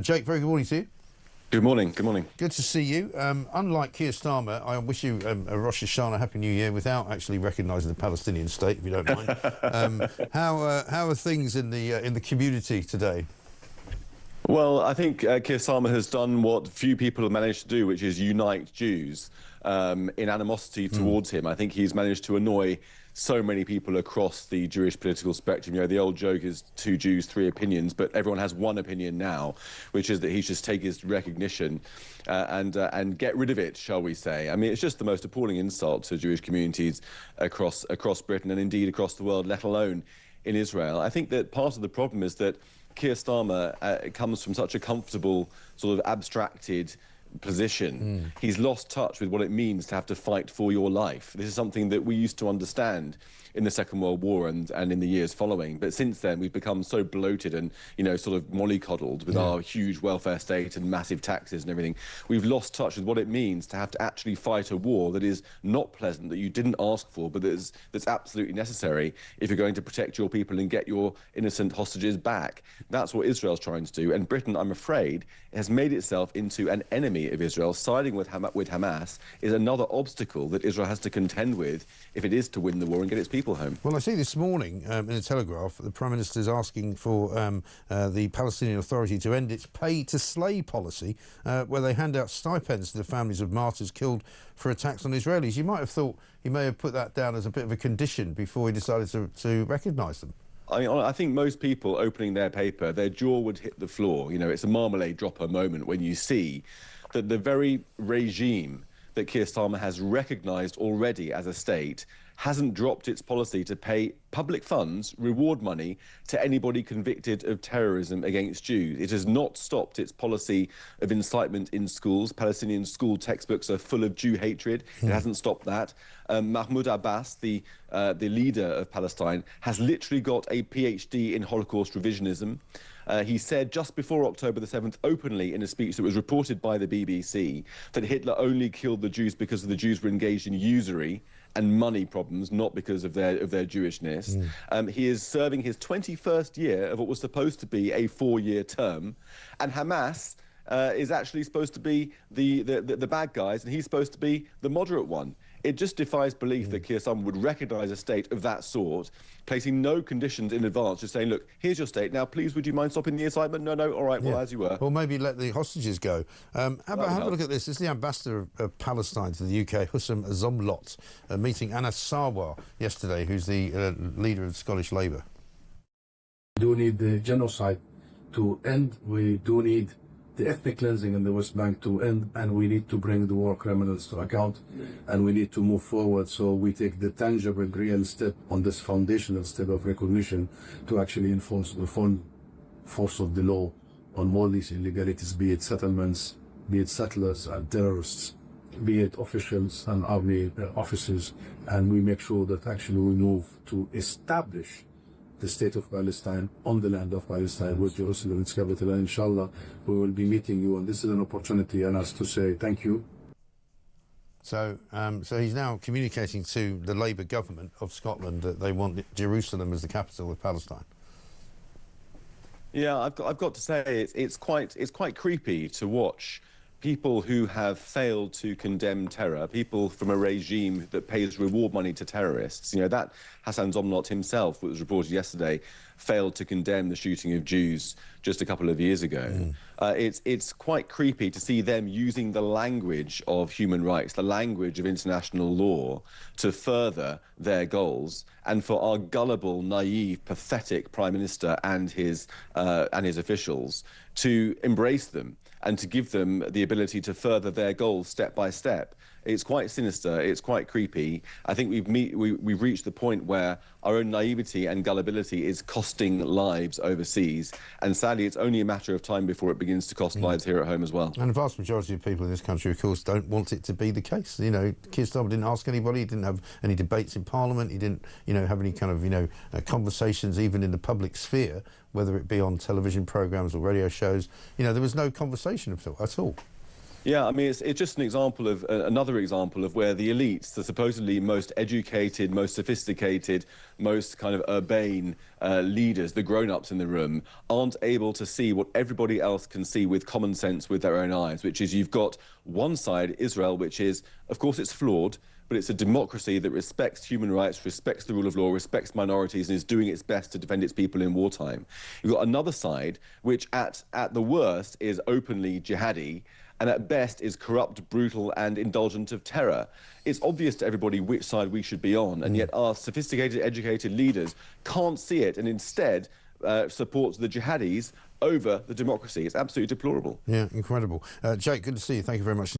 Jake, very good morning to you. Good morning. Good morning. Good to see you. Unlike Keir Starmer, I wish you a Rosh Hashanah, Happy New Year, without actually recognising the Palestinian state, if you don't mind. How are things in the community today? Well, I think Keir Starmer has done what few people have managed to do, which is unite Jews in animosity towards him. I think he's managed to annoy so many people across the Jewish political spectrum. You know, the old joke is 2 Jews, 3 opinions, but everyone has one opinion now, which is that he should just take his recognition and get rid of it, shall we say. I mean, it's just the most appalling insult to Jewish communities across Britain and indeed across the world, let alone in Israel. I think that part of the problem is that Keir Starmer comes from such a comfortable, sort of abstracted position. He's lost touch with what it means to have to fight for your life. This is something that we used to understand in the Second World War and in the years following. But since then, we've become so bloated and, you know, sort of mollycoddled with our huge welfare state and massive taxes and everything. We've lost touch with what it means to have to actually fight a war that is not pleasant, that you didn't ask for, but that's absolutely necessary if you're going to protect your people and get your innocent hostages back. That's what Israel's trying to do. And Britain, I'm afraid, has made itself into an enemy of Israel. Siding with Hamas is another obstacle that Israel has to contend with if it is to win the war and get its people home. Well, I see this morning in the Telegraph, the Prime Minister is asking for the Palestinian Authority to end its pay-to-slay policy, where they hand out stipends to the families of martyrs killed for attacks on Israelis. You might have thought he may have put that down as a bit of a condition before he decided to recognise them. I think most people opening their paper, their jaw would hit the floor. You know, it's a marmalade dropper moment when you see that the very regime that Keir Starmer has recognised already as a state hasn't dropped its policy to pay public funds, reward money, to anybody convicted of terrorism against Jews. It has not stopped its policy of incitement in schools. Palestinian school textbooks are full of Jew hatred. It hasn't stopped that. Mahmoud Abbas, the leader of Palestine, has literally got a PhD in Holocaust revisionism. He said just before October the 7th openly in a speech that was reported by the BBC that Hitler only killed the Jews because the Jews were engaged in usury and money problems, not because of their Jewishness. He is serving his 21st year of what was supposed to be a 4-year term, and Hamas is actually supposed to be the bad guys, and he's supposed to be the moderate one. It just defies belief that Keir Starmer would recognise a state of that sort, placing no conditions in advance, just saying, look, here's your state, now please would you mind stopping the incitement? No, all right, well, as you were. Or maybe let the hostages go. Have a look at this. This is the ambassador of Palestine to the UK, Hussam Zomlot, meeting Anas Sarwar yesterday, who's the leader of Scottish Labour. We do need the genocide to end. We do need the ethnic cleansing in the West Bank to end, and we need to bring the war criminals to account, and we need to move forward so we take the tangible, real step on this foundational step of recognition to actually enforce the full force of the law on all these illegalities, be it settlements, be it settlers and terrorists, be it officials and army officers, and we make sure that actually we move to establish the state of Palestine on the land of Palestine with Jerusalem its capital. And inshallah we will be meeting you, and this is an opportunity and us to say thank you. So he's now communicating to the Labour government of Scotland that they want Jerusalem as the capital of Palestine. Yeah, I've got to say it's quite creepy to watch people who have failed to condemn terror, people from a regime that pays reward money to terrorists. You know, that Hassan Zomlot himself, what was reported yesterday, failed to condemn the shooting of Jews just a couple of years ago. It's quite creepy to see them using the language of human rights, the language of international law, to further their goals, and for our gullible, naive, pathetic Prime Minister and his officials to embrace them and to give them the ability to further their goals step by step. It's quite sinister, it's quite creepy. I think we've reached the point where our own naivety and gullibility is costing lives overseas, and sadly it's only a matter of time before it begins to cost lives here at home as well. And the vast majority of people in this country, of course, don't want it to be the case. You know, Keir Starmer didn't ask anybody, he didn't have any debates in Parliament, he didn't, you know, have any kind of, conversations even in the public sphere, whether it be on television programmes or radio shows. You know, there was no conversation at all. Yeah, I mean, it's just an example of another example of where the elites, the supposedly most educated, most sophisticated, most kind of urbane leaders, the grown-ups in the room, aren't able to see what everybody else can see with common sense, with their own eyes, which is you've got one side, Israel, which is, of course, it's flawed, but it's a democracy that respects human rights, respects the rule of law, respects minorities, and is doing its best to defend its people in wartime. You've got another side, which at the worst is openly jihadi, and at best is corrupt, brutal, and indulgent of terror. It's obvious to everybody which side we should be on, and yet our sophisticated, educated leaders can't see it, and instead support the jihadis over the democracy. It's absolutely deplorable. Yeah, incredible. Jake, good to see you. Thank you very much.